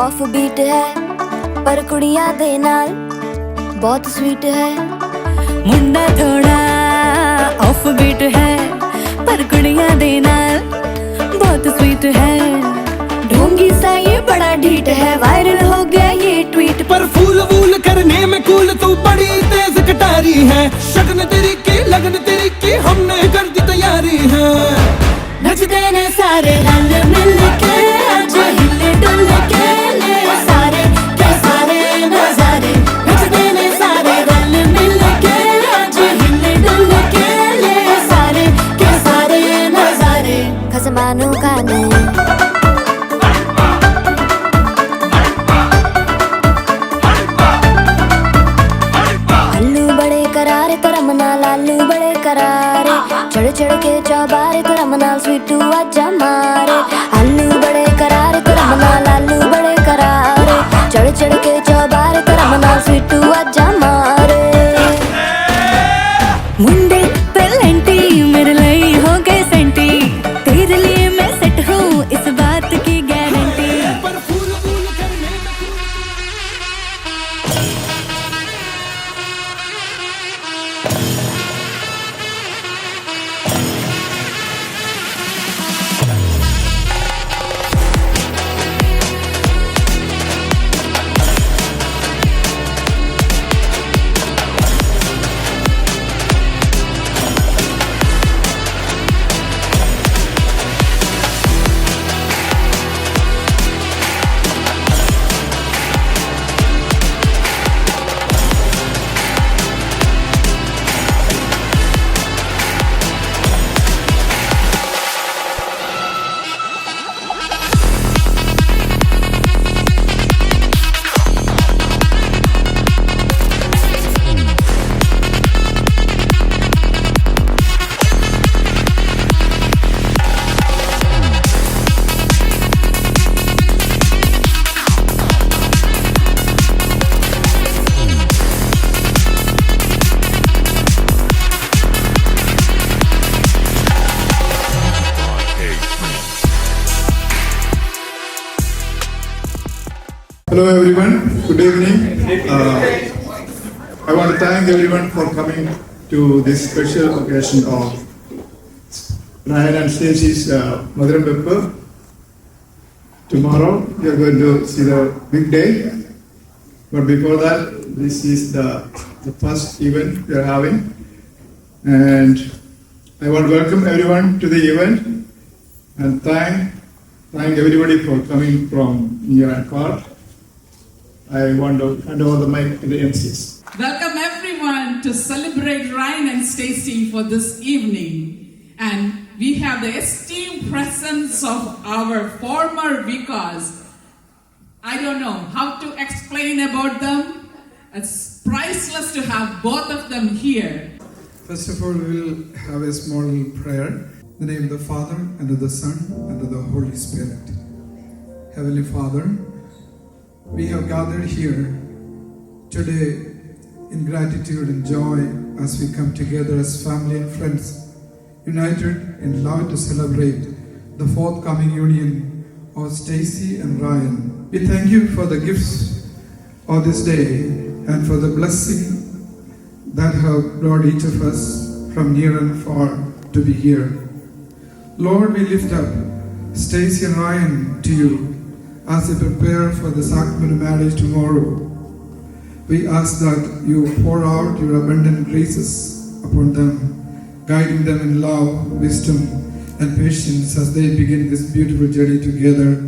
Off beat है पर कुड़ियां दे नाल बहुत स्वीट है। मुंडा थोड़ा ऑफ बीट है पर कुड़ियां दे नाल बहुत स्वीट है। ढोंगी सा ये बड़ा ढीठ है, वायरल हो गया ये ट्वीट। पर फूल वूल करने में कूल तू बड़ी तेज कटारी है। शगन तेरी की लगन तेरी की हमने कर दी तैयारी है। नचते ने सारे रंग मिल के आज हिले डुल के ले सारे के सारे नजारे। नचते ने सारे रंग मिल के आज हिले डुल के ले सारे के सारे नजारे। खसमानू खाने आलू बड़े करारे तो रमना लालू बड़े करारे। चढ़ चढ़ के चौबारे तो रमना स्वीटू आजा मारे। आलू बड़े करारे तो रमना लालू बड़े करारे। चढ़ चढ़ के चौबारे तो रमना स्वीटू आजा मारे। मुंडे पेलेंटी मेरे लिए हो गए सेंटी, तेरे लिए मैं सेट हूँ इस बात की गारंटी। पर फूल वूल करने में Hello everyone, good evening. I want to thank everyone for coming to this special occasion of Ryan and Stacey's Mother and Pepper. Tomorrow we are going to see the big day, but before that this is the first event we are having, and I want to welcome everyone to the event and thank everybody for coming from near and far. I want to hand over the mic to the MCs. Welcome everyone to celebrate Ryan and Stacey for this evening. And we have the esteemed presence of our former vicars. I don't know how to explain about them. It's priceless to have both of them here. First of all, we will have a small prayer. In the name of the Father, and of the Son, and of the Holy Spirit. Heavenly Father, we have gathered here today in gratitude and joy as we come together as family and friends, united in love to celebrate the forthcoming union of Stacey and Ryan. We thank you for the gifts of this day and for the blessing that have brought each of us from near and far to be here. Lord, we lift up Stacey and Ryan to you as they prepare for the sacrament of marriage tomorrow. We ask that you pour out your abundant graces upon them, guiding them in love, wisdom, and patience as they begin this beautiful journey together.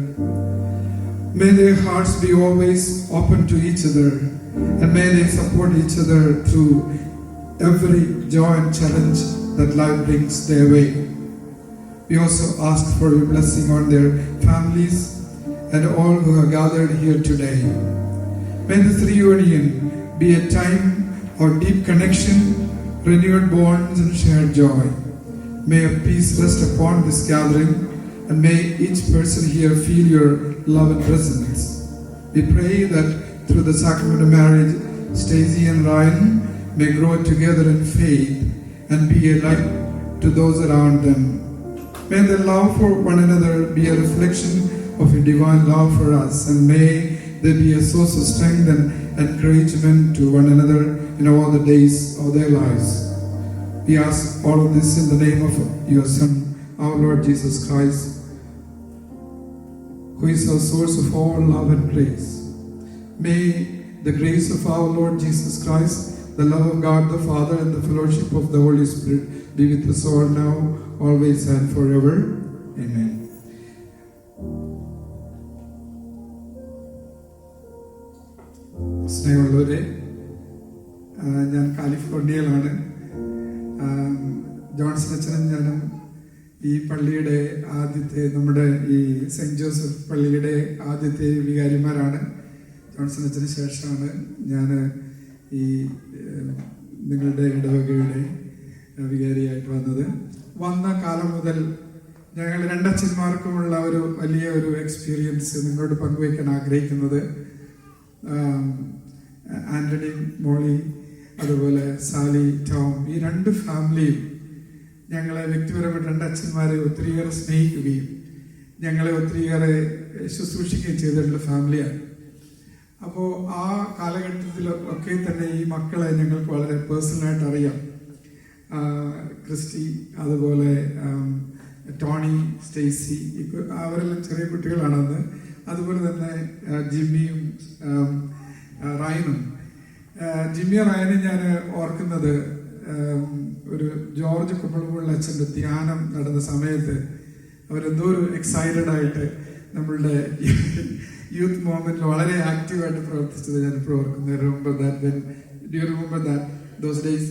May their hearts be always open to each other, and may they support each other through every joy and challenge that life brings their way. We also ask for your blessing on their families and all who have gathered here today. May this reunion be a time of deep connection, renewed bonds and shared joy. May your peace rest upon this gathering, and may each person here feel your love and presence. We pray that through the sacrament of marriage, Stacey and Ryan may grow together in faith and be a light to those around them. May their love for one another be a reflection of your divine love for us, and may there be a source of strength and encouragement to one another in all the days of their lives. We ask all of this in the name of your Son, our Lord Jesus Christ, who is our source of all love and grace. May the grace of our Lord Jesus Christ, the love of God the Father, and the fellowship of the Holy Spirit be with us all now, always and forever. Amen. സ്നേഹമുള്ളവരെ, ഞാൻ കാലിഫോർണിയയിലാണ്. Johnson അച്ഛനും ഞാനും ഈ പള്ളിയുടെ ആദ്യത്തെ, നമ്മുടെ ഈ cent Joseph പള്ളിയുടെ ആദ്യത്തെ വികാരിമാരാണ്. ജോൺസൺ അച്ഛന് ശേഷമാണ് ഞാൻ ഈ നിങ്ങളുടെ ഇടവകയുടെ വികാരിയായിട്ട് വന്നത്. വന്ന കാലം മുതൽ ഞങ്ങൾ രണ്ടച്ഛന്മാർക്കുമുള്ള ഒരു വലിയ ഒരു എക്സ്പീരിയൻസ് നിങ്ങളോട് പങ്കുവയ്ക്കാൻ ആഗ്രഹിക്കുന്നത്, ആന്റണി, മോളി, അതുപോലെ സാലി, ടോം, ഈ രണ്ട് ഫാമിലിയും ഞങ്ങളെ വ്യക്തിപരമായിട്ട് രണ്ടച്ഛന്മാരെ ഒത്തിരിയേറെ സ്നേഹിക്കുകയും ഞങ്ങളെ ഒത്തിരിയേറെ ശുശ്രൂഷിക്കുകയും ചെയ്തിട്ടുള്ള ഫാമിലിയാണ്. അപ്പോൾ ആ കാലഘട്ടത്തിൽ ഒക്കെ തന്നെ ഈ മക്കളെ ഞങ്ങൾക്ക് വളരെ പേഴ്സണലായിട്ട് അറിയാം. ക്രിസ്റ്റി, അതുപോലെ ടോണി, സ്റ്റേസി, അവരെല്ലാം ചെറിയ കുട്ടികളാണെന്ന്. അതുപോലെ തന്നെ ജിമ്മിയും റയനും. ജിമ്മി റയനെ ഞാൻ ഓർക്കുന്നത്, ഒരു ജോർജ് കുമ്പളമുള്ള അച്ഛൻ്റെ ധ്യാനം നടന്ന സമയത്ത് അവരെന്തോ ഒരു എക്സൈറ്റഡ് ആയിട്ട് നമ്മളുടെ യൂത്ത് മൂവ്മെന്റിൽ വളരെ ആക്റ്റീവായിട്ട് പ്രവർത്തിച്ചത് ഞാൻ ഇപ്പോൾ ഓർക്കുന്നു. Do you remember that those days?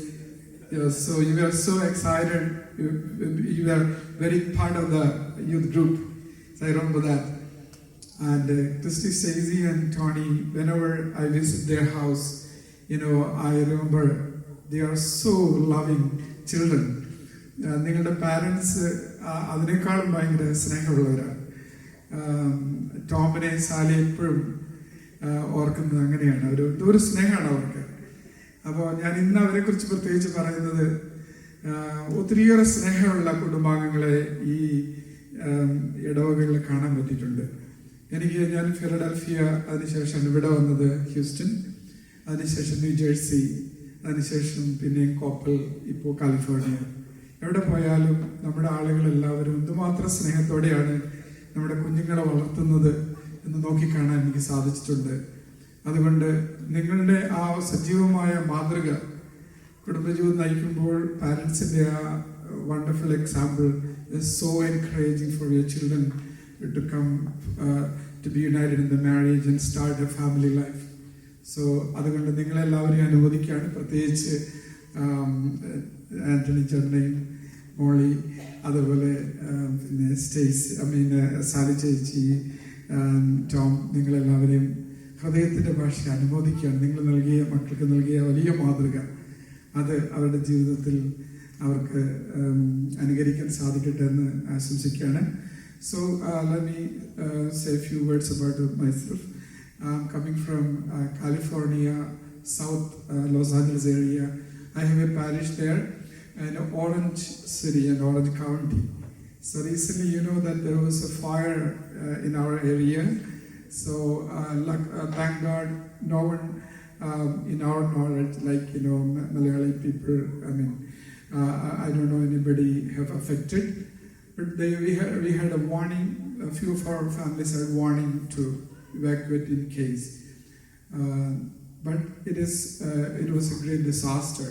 So you were so excited. You were very part of the youth group. So I remember that. And Christy, Stacey, and Tony, whenever I visit their house, I remember they are so loving children. നിങ്ങളുടെ parents അതിനേക്കാളും ഭയങ്കര സ്നേഹമുള്ളവരാണ്. ടോമിനെ, Sally എപ്പോഴും ഓർക്കുന്നത് അങ്ങനെയാണ്. ഒരു സ്നേഹമാണ് അവർക്ക്. അപ്പോൾ ഞാൻ ഇന്ന് അവരെ കുറിച്ച് പ്രത്യേകിച്ച് പറയുന്നത്, ഒത്തിരിയേറെ സ്നേഹമുള്ള കുടുംബാംഗങ്ങളെ ഈ ഇടവകകളിൽ കാണാൻ പറ്റിയിട്ടുണ്ട്. ഞാൻ ഫിലഡൽഫിയ, അതിനുശേഷം ഇവിടെ വന്നത് ഹ്യൂസ്റ്റൺ, അതിനുശേഷം ന്യൂജേഴ്സി, അതിനുശേഷം പിന്നെയും കോപ്പൽ, ഇപ്പോൾ കാലിഫോർണിയ. എവിടെ പോയാലും നമ്മുടെ ആളുകളെല്ലാവരും എന്തുമാത്രം സ്നേഹത്തോടെയാണ് നമ്മുടെ കുഞ്ഞുങ്ങളെ വളർത്തുന്നത് എന്ന് നോക്കിക്കാണാൻ എനിക്ക് സാധിച്ചിട്ടുണ്ട്. അതുകൊണ്ട് നിങ്ങളുടെ ആ സജീവമായ മാതൃക കുടുംബജീവിതം നയിക്കുമ്പോൾ പാരൻസിൻ്റെ ആ wonderful example is so encouraging for your children to come to be united in the marriage and start a family life. So അതുകൊണ്ട് നിങ്ങളെല്ലാവരെയും അനുവദിക്കുകയാണ്. പ്രത്യേകിച്ച് ആന്റണി ചേട്ടനെയും, മോളി, അതുപോലെ പിന്നെ സാലി ചേച്ചി, ടോം, നിങ്ങളെല്ലാവരെയും ഹൃദയത്തിൻ്റെ ഭാഷ അനുമോദിക്കുകയാണ്. നിങ്ങൾ മക്കൾക്ക് നൽകിയ വലിയ മാതൃക, അത് അവരുടെ ജീവിതത്തിൽ അവർക്ക് അനുകരിക്കാൻ സാധിക്കട്ടെ എന്ന് ആശംസിക്കുകയാണ്. So let me say a few words about myself. I'm coming from California, South Los Angeles area. I have a parish there in Orange City and Orange County. So recently, that there was a fire in our area. So thank God, no one in our knowledge, like Malayali people, I don't know anybody have affected, but we had a warning. A few of our families had warning to evacuate in case, but it was a great disaster.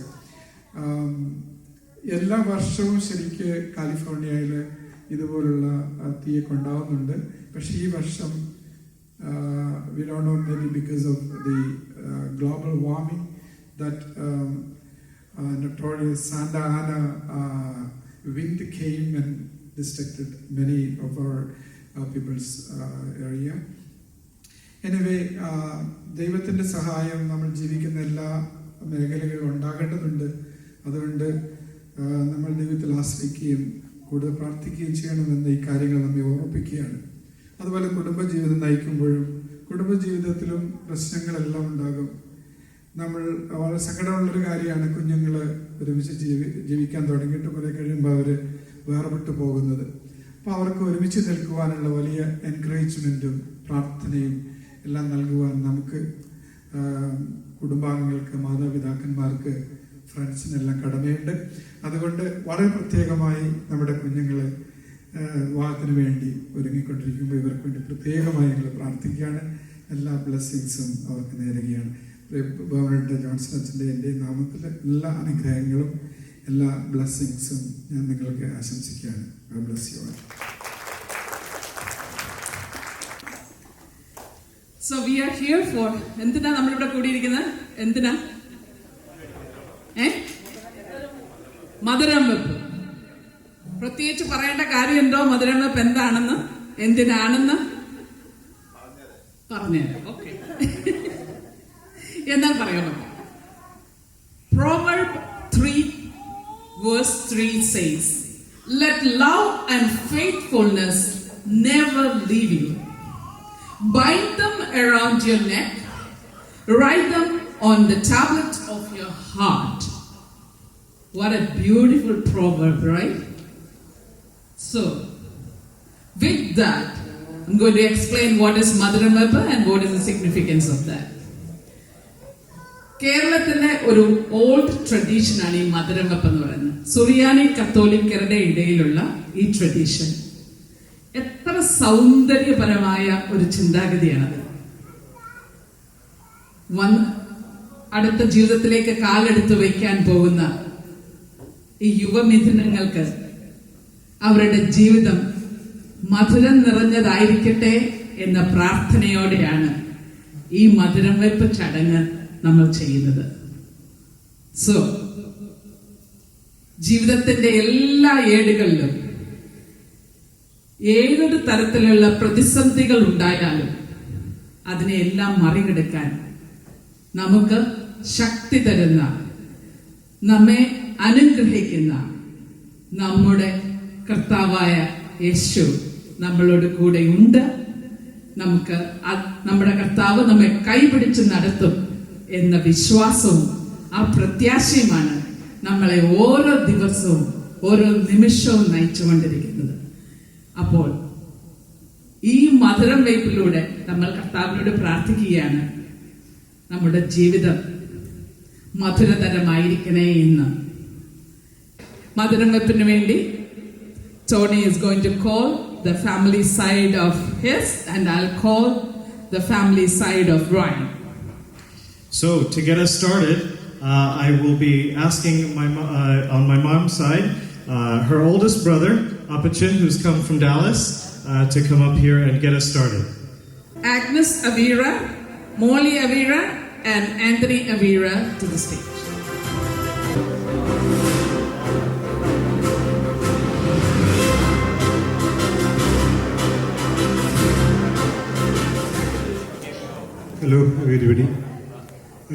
എല്ലാ വർഷവും ശരിക്ക് കാലിഫോർണിയയിൽ ഇതുപോലുള്ള തീയൊക്കെ ഉണ്ടാവുന്നുണ്ട്. പക്ഷെ ഈ വർഷം we don't know, maybe because of the global warming, that notorious Santa Ana wind came and destructed many of our people's area. Anyway, ദൈവത്തിൻ്റെ സഹായം നമ്മൾ ജീവിക്കുന്ന എല്ലാ മേഖലകളിലും ഉണ്ടാകേണ്ടതുണ്ട്. അതുകൊണ്ട് നമ്മൾ ദൈവത്തിൽ ആശ്രയിക്കുകയും കൂടുതൽ പ്രാർത്ഥിക്കുകയും ചെയ്യണമെന്ന് ഈ കാര്യങ്ങൾ നമ്മെ ഓർമ്മിപ്പിക്കുകയാണ്. അതുപോലെ കുടുംബജീവിതം നയിക്കുമ്പോഴും കുടുംബജീവിതത്തിലും പ്രശ്നങ്ങളെല്ലാം ഉണ്ടാകും. നമ്മൾ വളരെ സങ്കടമുള്ളൊരു കാര്യമാണ് കുഞ്ഞുങ്ങൾ ഒരുമിച്ച് ജീവിക്കാൻ തുടങ്ങിയിട്ട് കുറെ കഴിയുമ്പോൾ അവർ വേർപെട്ടു പോകുന്നത്. അപ്പോൾ അവർക്ക് ഒരുമിച്ച് നിൽക്കുവാനുള്ള വലിയ എൻകറേജ്മെൻറ്റും പ്രാർത്ഥനയും എല്ലാം നൽകുവാൻ നമുക്ക് കുടുംബാംഗങ്ങൾക്ക്, മാതാപിതാക്കന്മാർക്ക്, ഫ്രണ്ട്സിനെല്ലാം കടമയുണ്ട്. അതുകൊണ്ട് വളരെ പ്രത്യേകമായി നമ്മുടെ കുഞ്ഞുങ്ങളെ വിവാഹത്തിന് വേണ്ടി ഒരുങ്ങിക്കൊണ്ടിരിക്കുമ്പോൾ ഇവർക്ക് വേണ്ടി പ്രത്യേകമായി ഞങ്ങൾ പ്രാർത്ഥിക്കുകയാണ്. എല്ലാ ബ്ലെസ്സിങ്സും അവർക്ക് നേരുകയാണ്. ബഹുമാനപ്പെട്ട ജോൺസൺ അച്ഛൻ്റെ എൻ്റെ നാമത്തിൽ എല്ലാ അനുഗ്രഹങ്ങളും എല്ലാ ബ്ലെസ്സിങ്സും ഞാൻ നിങ്ങൾക്ക് ആശംസിക്കുകയാണ്. Bless you all. So we are here for എന്തിനാ നമ്മളിവിടെ കൂടിയിരിക്കുന്നത്? എന്തിനാ? മധുരം വെപ്പ്. പ്രത്യേകിച്ച് പറയേണ്ട കാര്യമുണ്ടോ മധുരം വെപ്പ് എന്താണെന്ന്, എന്തിനാണെന്ന് പറഞ്ഞുതരാം. ഓക്കെ, എന്നാൽ പറയണോ? Proverb 3 verse 3 says, "Let love and faithfulness never leave you. Bind them around your neck, write them on the tablet of your heart." What a beautiful proverb, right? So, with that, I'm going to explain what is Madhuram Veppu and what is the significance of that. കേരളത്തിലെ ഒരു old ട്രഡീഷനാണ് ഈ മധുരം വെപ്പ് എന്ന് പറയുന്നത്. സുറിയാനി കത്തോലിക്കരുടെ ഇടയിലുള്ള ഈ tradition എത്ര സൗന്ദര്യപരമായ ഒരു ചിന്താഗതിയാണത്. അടുത്ത ജീവിതത്തിലേക്ക് കാലെടുത്ത് വയ്ക്കാൻ പോകുന്ന ഈ യുവമിഥുനങ്ങൾക്ക് അവരുടെ ജീവിതം മധുരം നിറഞ്ഞതായിരിക്കട്ടെ എന്ന പ്രാർത്ഥനയോടെയാണ് ഈ മധുരം വെപ്പ് ചടങ്ങ് നമ്മൾ ചെയ്യുന്നത്. സോ ജീവിതത്തിന്റെ എല്ലാ ഏടുകളിലും ഏതൊരു തരത്തിലുള്ള പ്രതിസന്ധികൾ ഉണ്ടായാലും അതിനെയെല്ലാം മറികടക്കാൻ നമുക്ക് ശക്തി തരുന്ന, നമ്മെ അനുഗ്രഹിക്കുന്ന നമ്മുടെ കർത്താവായ യേശു നമ്മളോട് കൂടെ ഉണ്ട്. നമുക്ക് നമ്മുടെ കർത്താവ് നമ്മെ കൈപിടിച്ച് നടത്തും എന്ന വിശ്വാസവും ആ പ്രത്യാശയുമാണ് നമ്മളെ ഓരോ ദിവസവും ഓരോ നിമിഷവും നയിച്ചുകൊണ്ടിരിക്കുന്നത്. അപ്പോൾ ഈ മധുരം വെയ്പിലൂടെ നമ്മൾ കർത്താവിനോട് പ്രാർത്ഥിക്കുകയാണ്, നമ്മുടെ ജീവിതം മധുരതരമായിരിക്കണേ എന്ന്. മധുരം വെപ്പിന് വേണ്ടി Tony is going to call the family side of his, and I'll call the family side of Ryan. So to get us started, I will be asking on my mom's side, her oldest brother, Apachin, who's come from Dallas, to come up here and get us started. Agnes Avira, Molly Avira, and Anthony Avira to the stage. Hello everybody.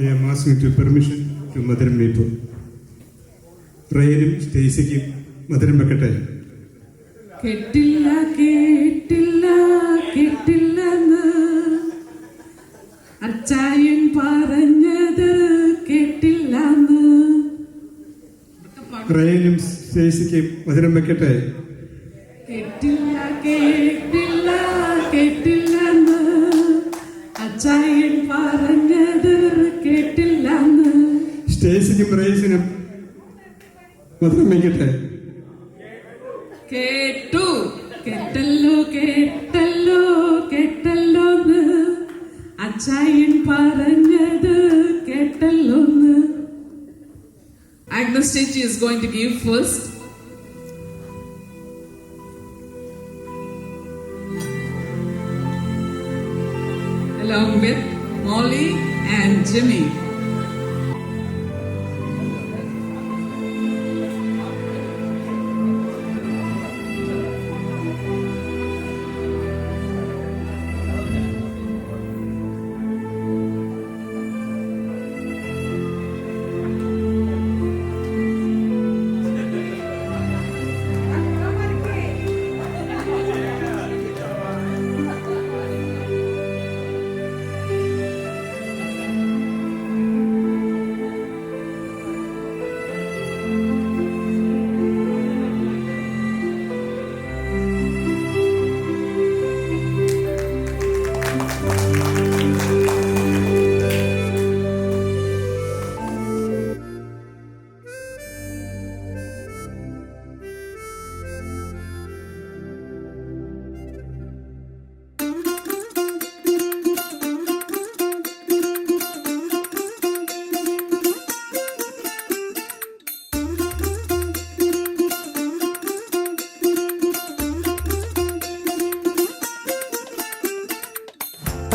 I am asking to permission to Madhuram Veppu. Ryanum Stacyക്കും മധുരം വെക്കട്ടെ. കേട്ടില്ല കേട്ടില്ല കേട്ടില്ലെന്ന് അച്ചായൻ പറഞ്ഞത് കേട്ടില്ലെന്ന്. റയനും സ്റ്റേസിക്കും മധുരം വെക്കട്ടെ. കേട്ടില്ല കേട്ടില്ല കേട്ടില്ലെന്ന് അച്ചായൻ പറഞ്ഞത് കേട്ടില്ലെന്ന്. സ്റ്റേസിക്കും റയസിനും മധുരം വെക്കട്ടെ. കേട്ടു കേട്ടല്ലോ കേട്ടല്ലോ കേട്ടല്ലോന്ന് അച്ചായൻ പറഞ്ഞത് കേട്ടല്ലോന്ന്. Agnes Stacey is going to give first. Along with Molly and Jimmy.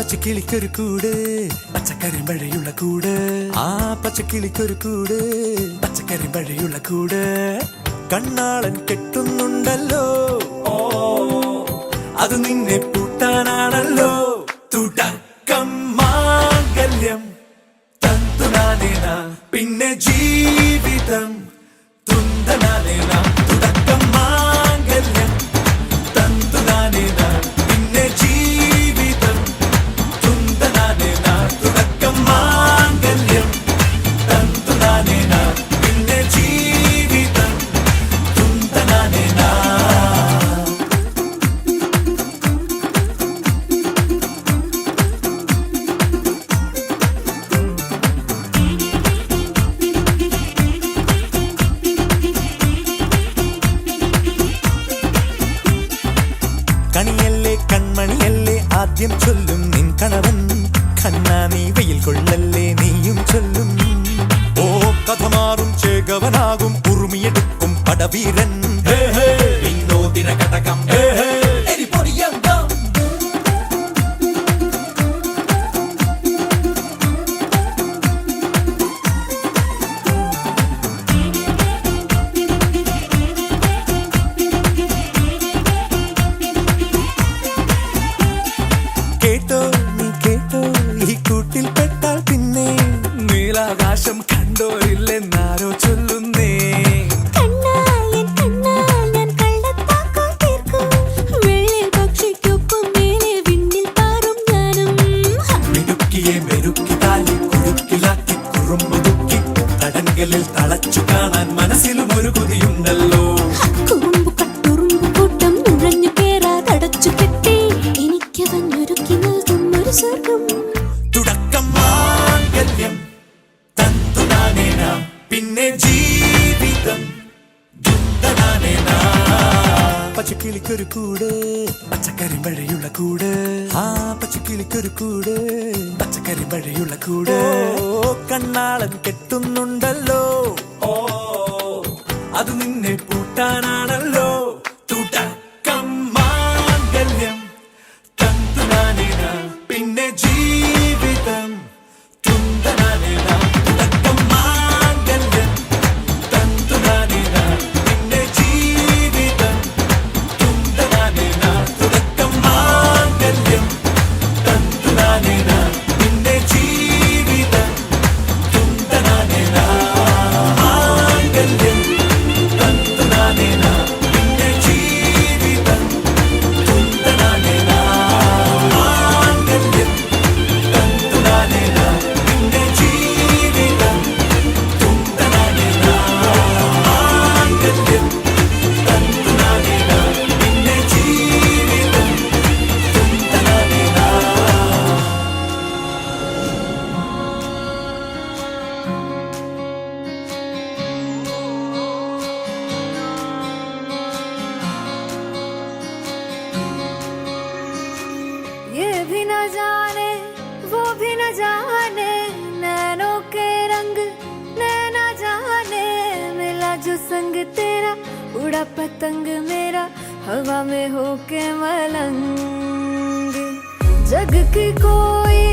പച്ചക്കിളിക്കൊരു കൂട് പച്ചക്കരിമ്പഴയുള്ള കൂട് ആ പച്ചക്കിളിക്കൊരു കൂട് പച്ചക്കരിമ്പഴയുള്ള കൂട് കണ്ണാളൻ കെട്ടുന്നുണ്ടല്ലോ അത് നിന്നെ പൂട്ടാനാണല്ലോ തുടക്കം മാംഗല്യം തന്തുനാനേന പിന്നെ ജീവിതം തുന്തനാനേന തുടക്കം മാംഗല്യം തന്തുനാനേന പിന്നെ ജീവിതം തുന്തനാനേന തുടക്കം മാംഗല്യം തന്തുനാനേന പിന്നെ ജീവിതം തുന്തനാനേന കണിയല്ലേ കൺമണിയല്ലേ ആദ്യം ചൊല്ലും നിൻ കണവൻ കണ്ണാ നീ വെയിൽ കൊള്ളല്ലേ നീയും ചൊല്ലും ഓ കഥ മാറും ചേകവനാകും ഉറുമിയെടുക്കും പടവീരൻ വിനോദിന കടകം എരിപൊടിയങ്കം കേട്ടോ നീ കേട്ടോ ഈ കൂട്ടിൽ പെട്ടാൽ പിന്നെ നീലാകാശം കണ്ടോരില്ലെന്നാരോ ചൊല്ലുന്നേ മിടുക്കിയെ മെരുക്കി താലി കുരുക്കിലാക്കി കുറുമ്പുതുക്കി തടങ്കലിൽ തളച്ചു കാണാൻ മനസ്സിലും ഒരു കൊതിയുണ്ടല്ലോ തുടക്കം മാംഗല്യം തന്തുനാനേന പിന്നെ ജീവിതം ദുന്തനാനേന പച്ചക്കിളിക്കൊരു കൂട് പച്ചക്കരിമ്പഴയുള്ള കൂട് ആ പച്ചക്കിളിക്കൊരു കൂട് പച്ചക്കരിമ്പഴയുള്ള കൂട് കണ്ണാളൻ കെട്ടുന്നുണ്ടല്ലോ അത് നിന്നെ പൂട്ടാനാണല്ലോ തുടക്കം മാംഗല്യം തന്തുനാനേന പിന്നെ ജീവിതം തുന്തനാനേന തുടക്കം മാംഗല്യം തന്തുനാനേന പിന്നെ ജീവിതം തുന്തനാനേന തുടക്കം മാംഗല്യം തന്തുനാനേന പിന്നെ ജീവിതം തുന്തനാനേന മാംഗല്യം തന്തുനാനേന പിന്നെ ജീവിതം തുന്തനാനേന മാംഗല്യം തന്തുനാനേന പിന്നെ ജീവിതം തുന്തനാനേന മാംഗല്യം തന്തുനാനേന പിന്നെ ജീവിതം തുന്തനാനേന. ये भी न जाने वो भी न जाने नैनों के रंग नैना जाने मिला जो संग तेरा उड़ा पतंग मेरा हवा में होके मलंग जग की कोई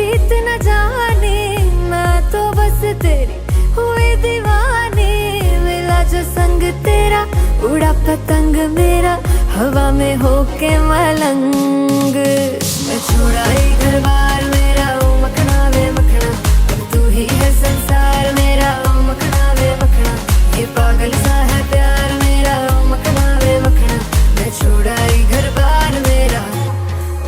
रीत न जाने मैं तो बस तेरी हुई दीवानी मिला जो संग तेरा उड़ा पतंग मेरा हवा में होके मलंग मैं छोड़ा ही घर बार मेरा ओ मखना वे मखना अब तू ही है संसार मेरा ओ मखना वे मखना ये पागल सा है प्यार मेरा ओ मखना वे मखना मैं छोड़ा ही घर बार मेरा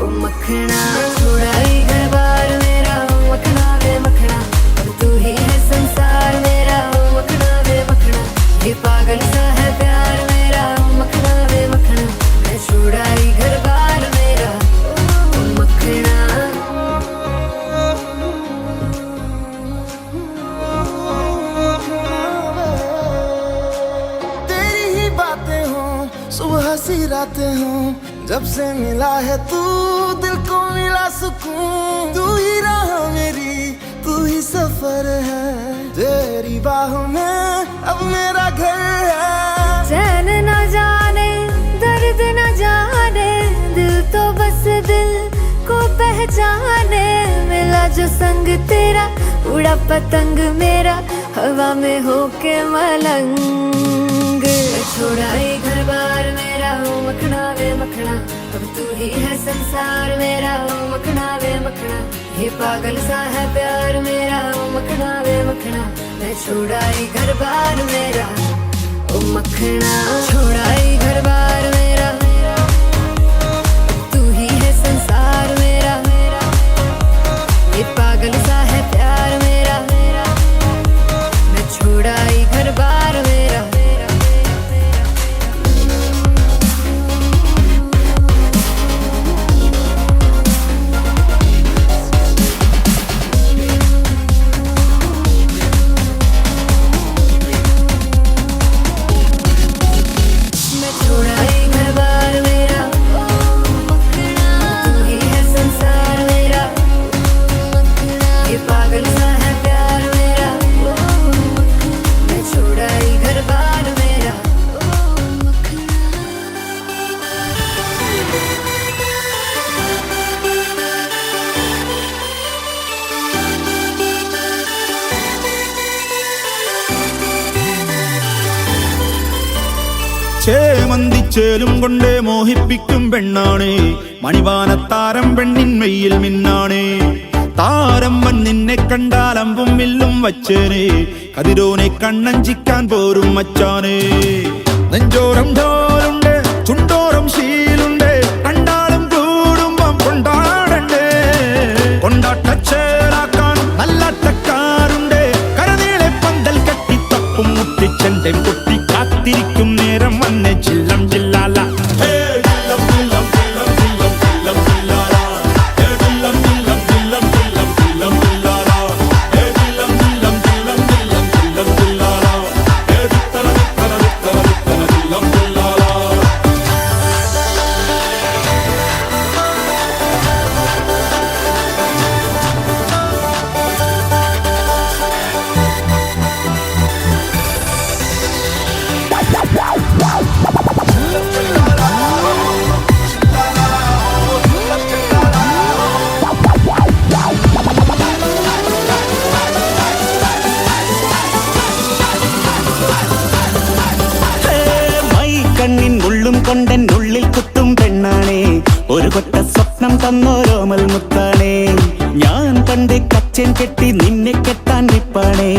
ओ मखना छोड़ा ही घर बार मेरा ओ मखना वे मखना अब तू ही है संसार मेरा ओ मखना वे मखना ये पागल सा है प्यार मेरा ओ मखना वे मखना मैं छोड़ा ही घर बार मेरा ओ मखना तेरी ही बातें हो सुबह सी रातें हो जब से मिला है तू दिल को मिला सुकून तू ही राह मेरी तू ही सफर है तेरी बाहों में अब मेरा घर है चैन न जाने दर्द न जाने दिल तो बस दिल को पहचाने जाने मिला जो संग तेरा, उड़ा पतंग मेरा हवा में होके मलंग। छोड़ा ये घर बार मेरा हो मखना वे मखना, अब तू ही है संसार मेरा हो मखना वे मखना। ये पागल सा है प्यार मेरा हो मखना वे मखना। मैं छोड़ा ये घर बार मेरा ओ मखना, छोड़ा ये घर बार मेरा, तू ही है संसार मेरा। ये पागल सा है प्यार मेरा, मैं छोड़ा ये घर बार मेरा। ചേമന്തിച്ചേലും കൊണ്ടേ മോഹിപ്പിക്കും പെണ്ണാണേ, മണിവാനത്താരം പെണ്ണിൻ മെയ്യിൽ മിന്നാണേ. താരം വൻ നിന്നെ കണ്ടാൽ അമ്പും വില്ലും വച്ചേനെ, കതിരോനെ കണ്ണഞ്ചിക്കാൻ പോരും മച്ചാനേ. നെഞ്ചോരം ഢോലുണ്ട് ചുണ്ടോരം ശീലുണ്ട്, കണ്ടാളും കൂടുമ്പം കൊണ്ടാടണ്ടേ. കൊണ്ടാട്ടച്ചേലാക്കാൻ നല്ലാട്ടക്കാരുണ്ട്, കരനീളെ പന്തൽ കെട്ടി തപ്പും മുട്ടിച്ചെന്റെ കുട്ടി കാത്തിരിക്കും നേരം വന്നെ ചില്ലം ജില്ലാല. കൊണ്ടെന്നുള്ളിൽ കുത്തും പെണ്ണാണേ, ഒരു കൊട്ട സ്വപ്നം തന്നോരോമൽ മുത്താണേ. ഞാൻ പണ്ട് കച്ചൻ കെട്ടി നിന്നെ കെട്ടാൻ നിപ്പാണേ,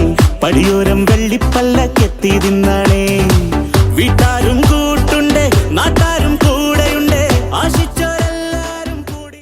പടിയോരം വെള്ളിപ്പല്ല കെത്തി തിന്നാണേ. വീട്ടാരും കൂട്ടുണ്ട് നാട്ടാരും കൂടെയുണ്ട്, ആശിച്ചോരെല്ലാരും കൂടി.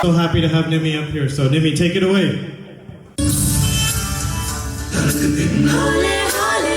So happy to have Nimi up here. So Nimi, take it away. Hole, hole,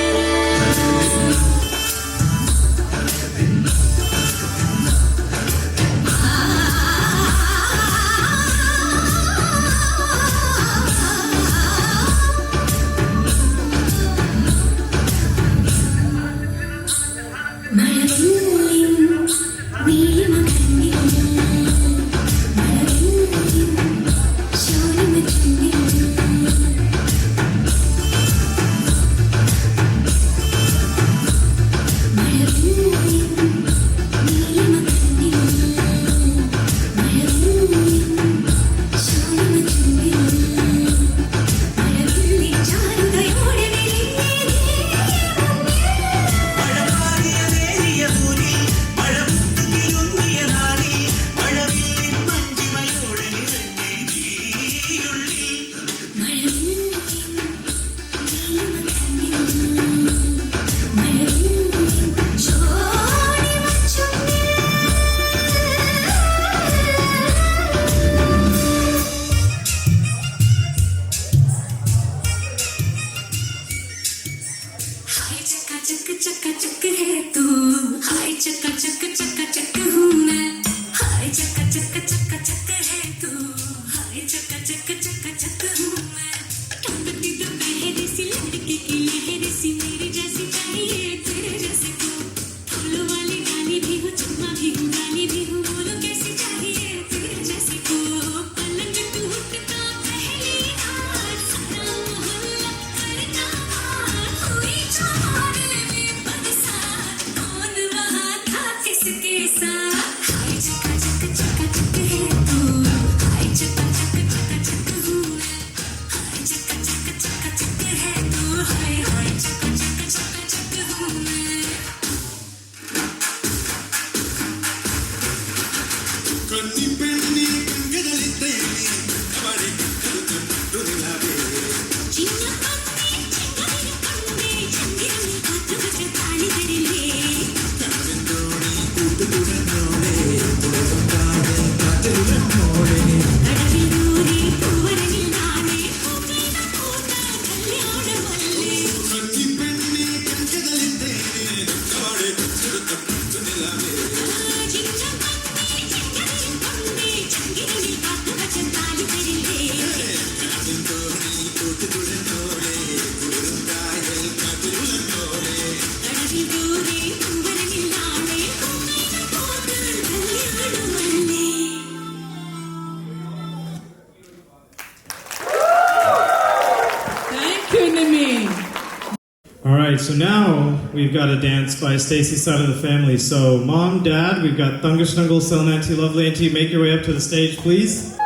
All right, so now we've got a dance by Stacy's side of the family. So, Mom, Dad, we've got Thunga Snuggle, Selena, Auntie Lovely, Auntie. Make your way up to the stage, please.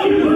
Thank you.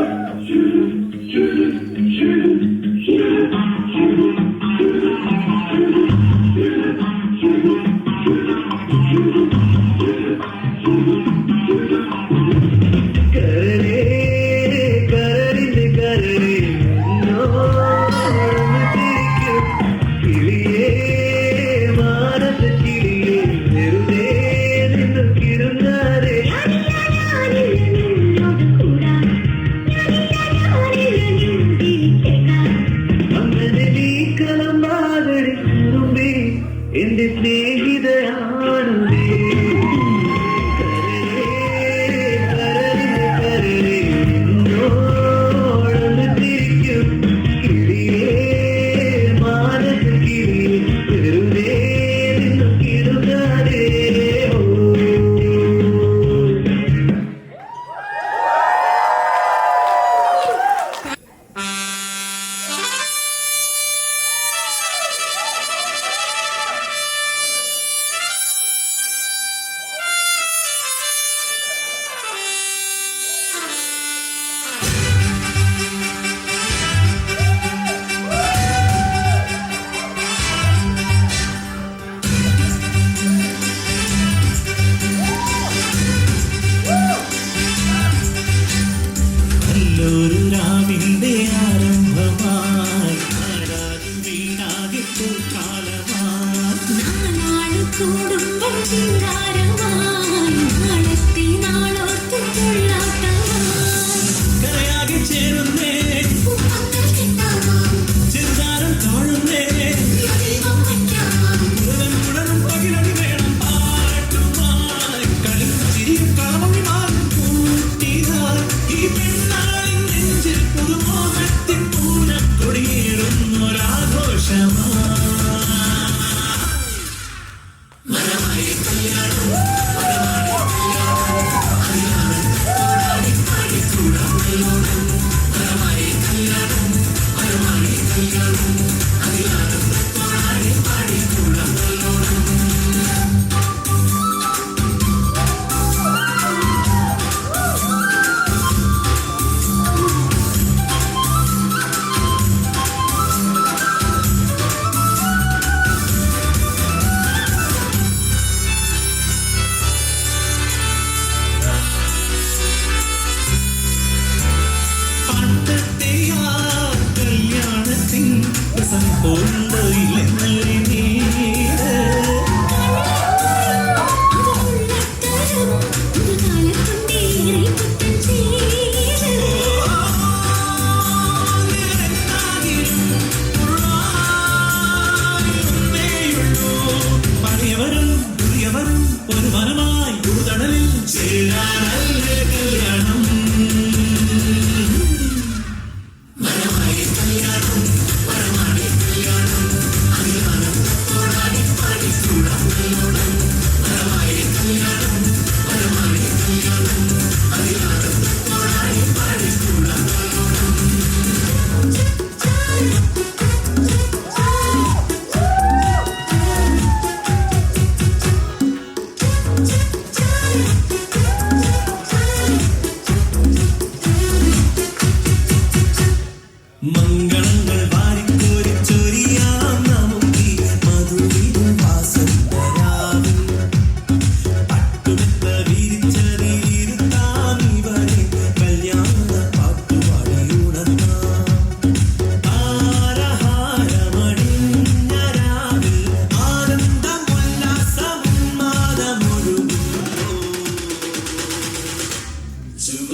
Let's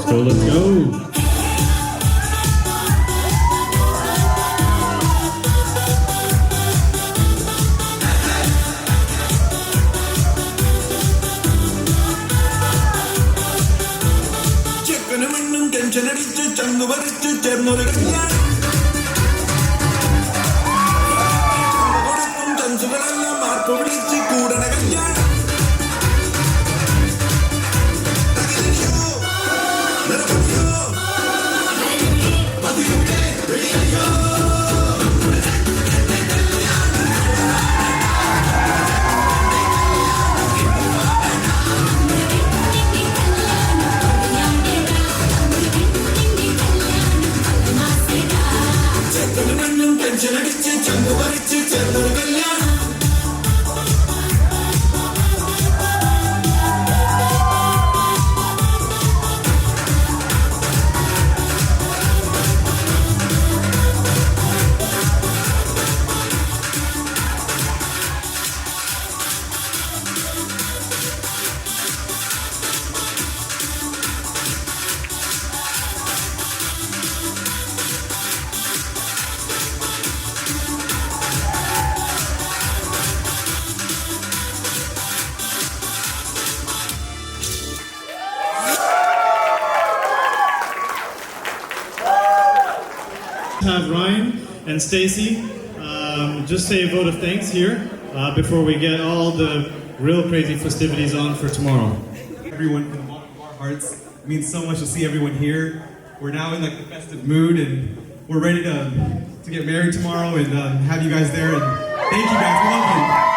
go, let's go. ചെക്കനും പെണ്ണും tension അടിച്ച് ചങ്കു പറിച്ച് ചേർന്നൊരു കല്യാണം കൊടുക്കും ചൻസുകളെല്ലാം മാർപ്പ് വിളിച്ച് കൂടണ കല്യാണം ചെക്കനും പെണ്ണും ടെൻഷൻ അടിച്ച് ചങ്കു പറിച്ച് ചേർന്നൊരു കല്യാണം Have Ryan and Stacy just say a vote of thanks here before we get all the real crazy festivities on for tomorrow. Everyone from the bottom of our hearts. It means so much to see everyone here. We're now in like the festive mood and we're ready to get married tomorrow and have you guys there. And thank you guys. We love you.